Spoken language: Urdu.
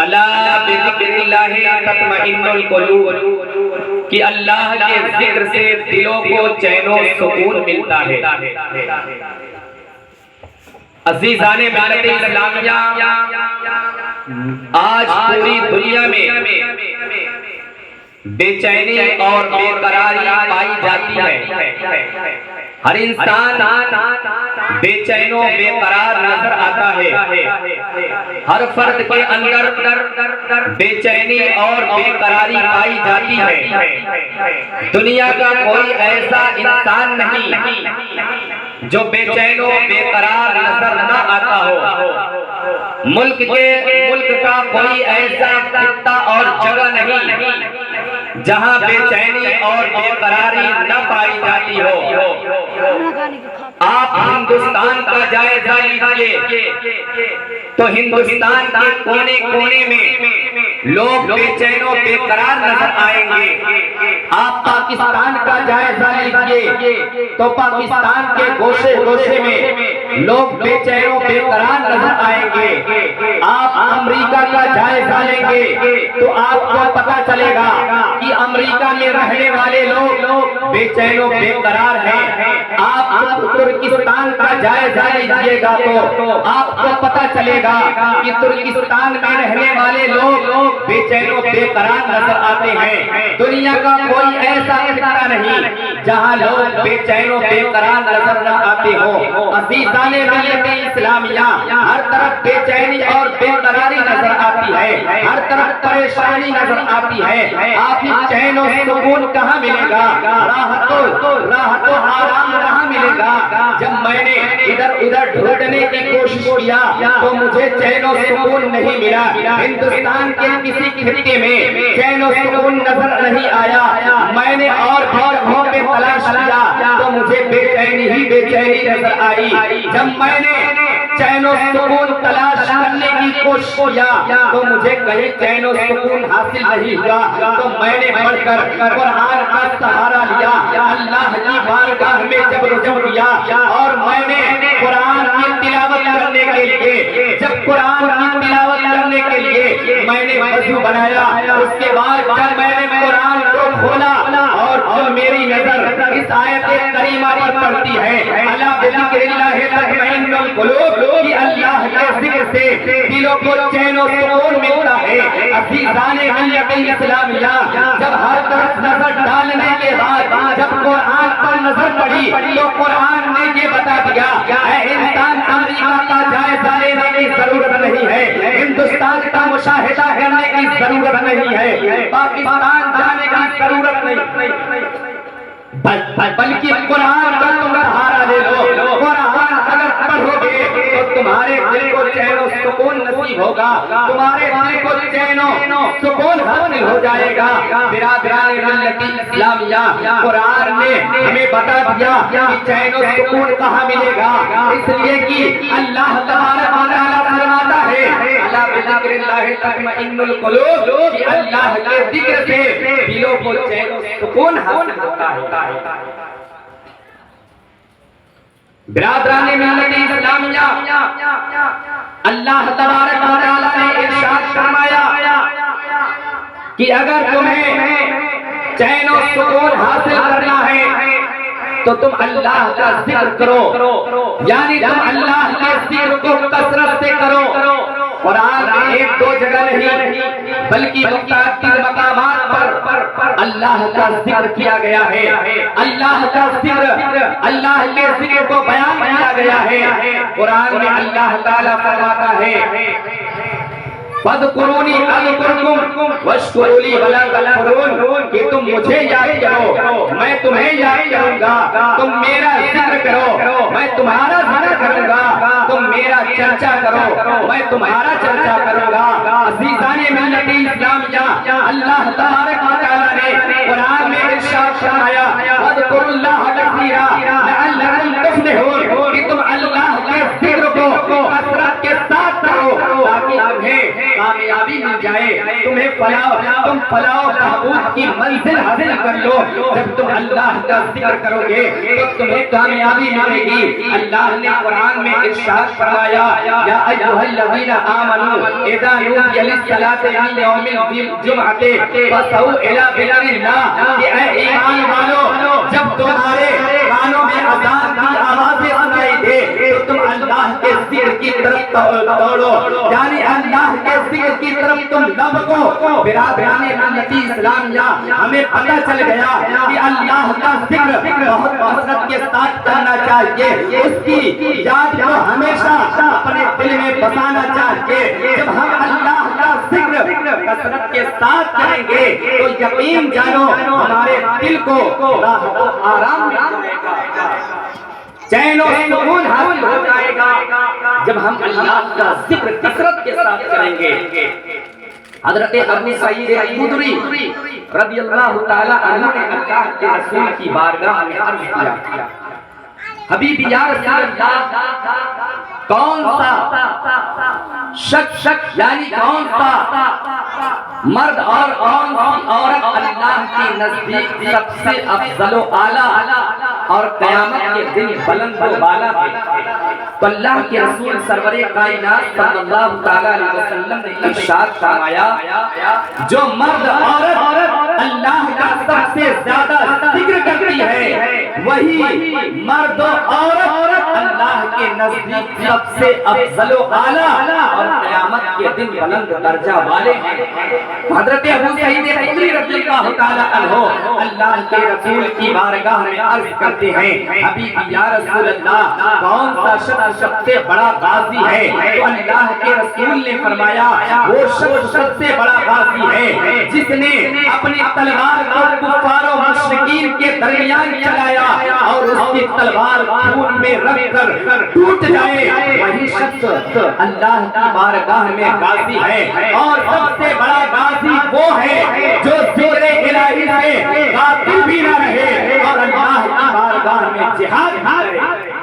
الا بذکر اللہ تطمئن القلوب کہ اللہ کے ذکر سے دلوں کو چین و سکون ملتا ہے۔ عزیزان ملت اسلامیہ، آج پوری دنیا میں بے چینی اور بے قراری پائی جاتی ہے۔ ہر انسان بے چین و بے قرار نظر آتا ہے۔ ہر فرد کے اندر بے چینی اور بے قراری پائی جاتی ہے۔ دنیا کا کوئی ایسا انسان نہیں جو بے چین و بے قرار نظر نہ آتا ہو۔ ملک کا کوئی ایسا خطہ اور جگہ نہیں جہاں بے چینی اور بے قراری نہ پائی جاتی ہو۔ آپ ہندوستان کا جائزہ لیجئے تو ہندوستان کے کونے کونے میں لوگ بے چین و بے قرار نظر آئیں گے۔ آپ پاکستان کا جائزہ لیجئے تو پاکستان کے گوشے گوشے میں لوگ بے چین و بے قرار نظر آئیں گے۔ آپ امریکہ کا جائزہ لیں گے تو آپ کو پتہ چلے گا کہ امریکہ میں رہنے والے لوگ بے چین و بے قرار ہیں۔ آپ ترکستان کا جائزہ لیجئے گا تو آپ کو پتہ چلے گا کہ ترکستان میں رہنے والے لوگ بے چین و بے قرار نظر آتے ہیں۔ دنیا کا کوئی ایسا خطہ نہیں جہاں لوگ بے چین و بے قرار نظر نہ آتے ہوں۔ عزیزان ملت اسلامیہ، ہر طرف بے چینی اور بے قراری نظر آتی ہے، ہر طرف پریشانی نظر آتی ہے۔ آپ چین و سکون کہاں ملے گا؟ راحت و آرام کہاں ملے گا؟ جب میں نے ادھر ادھر ڈھونڈنے کی کوشش کیا تو مجھے چین و سکون نہیں ملا۔ ہندوستان کے کسی خطے میں چین و سکون نظر نہیں آیا۔ میں نے اور جگہوں پہ تلاش کیا تو مجھے بے چینی ہی بے چینی نظر آئی۔ جب میں نے چین و سکون تلاش کرنے کی کوشش کیا تو مجھے کہیں چین و سکون حاصل نہیں ہوا۔ تو میں نے پڑھ کر قرآن کا سہارا لیا، اللہ کی بارگاہ میں جب رجوع کیا اور میں نے قرآن کی تلاوت کرنے کے لیے میں نے وضو بنایا، اس کے بعد جب میں نے قرآن کو کھولا اور جو میری نظر اس آیت کریمہ پر پڑتی ہے، الا بذکر اللہ تطمئن القلوب، کہ اللہ کے ذکر سے دلوں کو چین و سکون ملتا ہے۔ عزیزان ملت اسلامیہ، جب ہر طرف نظر ڈالنے کے بعد جب قرآن پر نظر پڑی تو قرآن نے یہ بتا دیا، اے انسان، امریکہ کا جائزہ لینے کی ضرورت نہیں ہے، ہندوستان کا مشاہدہ کرنے کی ضرورت نہیں ہے، پاکستان جانے کی ضرورت نہیں، بلکہ قرآن کا تم سہارا لے لو۔ قرآن اگر پڑھو گے تو تمہارے دل کو چین و سکون نصیب ہوگا، تمہارے دل کو چین و سکون حاصل ہو جائے گا۔ برادران ملت اسلامیہ، قرآن نے ہمیں بتا دیا کہ چین و سکون کہاں ملے گا، اس لیے کہ اللہ تبارک و تعالیٰ فرماتا ہے، الا بذکر اللہ تطمئن القلوب، کہ اللہ کے ذکر سے دلوں کو چین و سکون حاصل ہوتا ہے۔ برادران ملت اسلامیہ، اللہ تبارک و تعالیٰ نے ارشاد فرمایا کہ اگر تمہیں چین و سکون حاصل کرنا ہے تو تم اللہ کا ذکر کرو، یعنی تم اللہ کے ذکر کو کثرت سے کرو۔ قرآن میں ایک دو جگہ نہیں بلکہ متعدد مقامات پر اللہ کا ذکر کیا گیا ہے، اللہ کا ذکر، اللہ کے ذکر کو بیان کیا گیا ہے۔ قرآن میں اللہ تعالیٰ فرماتا ہے، فَاذْكُرُونِي أَذْكُرْكُمْ وَاشْكُرُوا لِي وَلَا تَكْفُرُونَ، کہ تم مجھے یاد کرو، میں تمہیں یاد کروں گا، تم میرا ذکر کرو، میں تمہارا ذکر کروں گا، تم میرا چرچا کرو، میں تمہارا چرچا کروں گا۔ عزیزان ملت اسلامیہ، اللہ تبارک و تعالیٰ نے قرآن میں ارشاد فرمایا، وَاذْكُرُوا اللَّهَ كَثِيرًا لَعَلَّكُمْ تُفْلِحُونَ، کہ تم اللہ کے ذکر کو کثرت کے ساتھ کرو تاکہ تمہیں کامیابی مل جائے، تمہیں تم فلاح و بہبود کی منزل حاصل کر لو۔ جب تم اللہ کا ذکر کرو گے تو تمہیں کامیابی ملے گی۔ اللہ نے قرآن میں ارشاد فرمایا، یا ایھا الذین آمنوا اذا نودی للصلاۃ من یوم الجمعۃ فاسعوا الی ذکر اللہ، کہ اے ایمان والو جب تمہارے کانوں میں اذان کی آوازیں سنائی دے تو تم اللہ کے ذکر کی طرف دوڑو، یعنی اللہ کے ذکر کی طرف تم لبکو۔ برادران ملت اسلامیہ، ہمیں پتہ چل گیا کہ اللہ کا ذکر بہت کثرت کے ساتھ کرنا چاہیے، اس کی یاد کو ہمیشہ اپنے دل میں بسانا چاہیے۔ جب ہم اللہ کا ذکر کثرت کے ساتھ کریں گے تو یقین جانو ہمارے دل کو راحت و آرام مل جائے گا، چین و سکون حاصل ہو جائے گا جب ہم اللہ کا ذکر کثرت کے ساتھ کریں گے۔ حضرت ابو سعید خدری رضی اللہ تعالی عنہ نے اللہ کے رسول کی بارگاہ میں عرض کیا، حبیب یا رسول اللہ، کون سا شخص یعنی کون سا مرد اور کون سی عورت اللہ کے نزدیک سب سے افضل و اعلیٰ اور قیامت کے دن بلند و بالا ہے؟ تو اللہ کے رسول سرور کائنات صلی اللہ تعالی علیہ وسلم نے ارشاد فرمایا، جو مرد عورت اللہ کا سب سے زیادہ ذکر کرتی ہے وہی مرد و عورت اللہ کے نزدیک سب سے افضل و اعلیٰ اور قیامت کے دن بلند درجہ والے ہیں۔ حضرت ابو سعید خدری رضی اللہ تعالی عنہ اللہ کے رسول کی بارگاہ میں عرض کرتے ہیں، حبیب یا رسول اللہ، کون سا شخص سب سے بڑا غازی ہے؟ تو اللہ کے رسول نے فرمایا، وہ شخص سب سے بڑا غازی ہے جس نے اپنی تلوار کو کفار و مشرکین کے درمیان چلایا اور اس کی تلوار خون میں رکھ کر ٹوٹ جائے، وہی شخص اللہ کی بارگاہ میں غازی ہے۔ اور سب سے بڑا غازی وہ ہے جو ذکر الہی سے غافل بھی نہ رہے اور اللہ کی بارگاہ میں جہاد کرے۔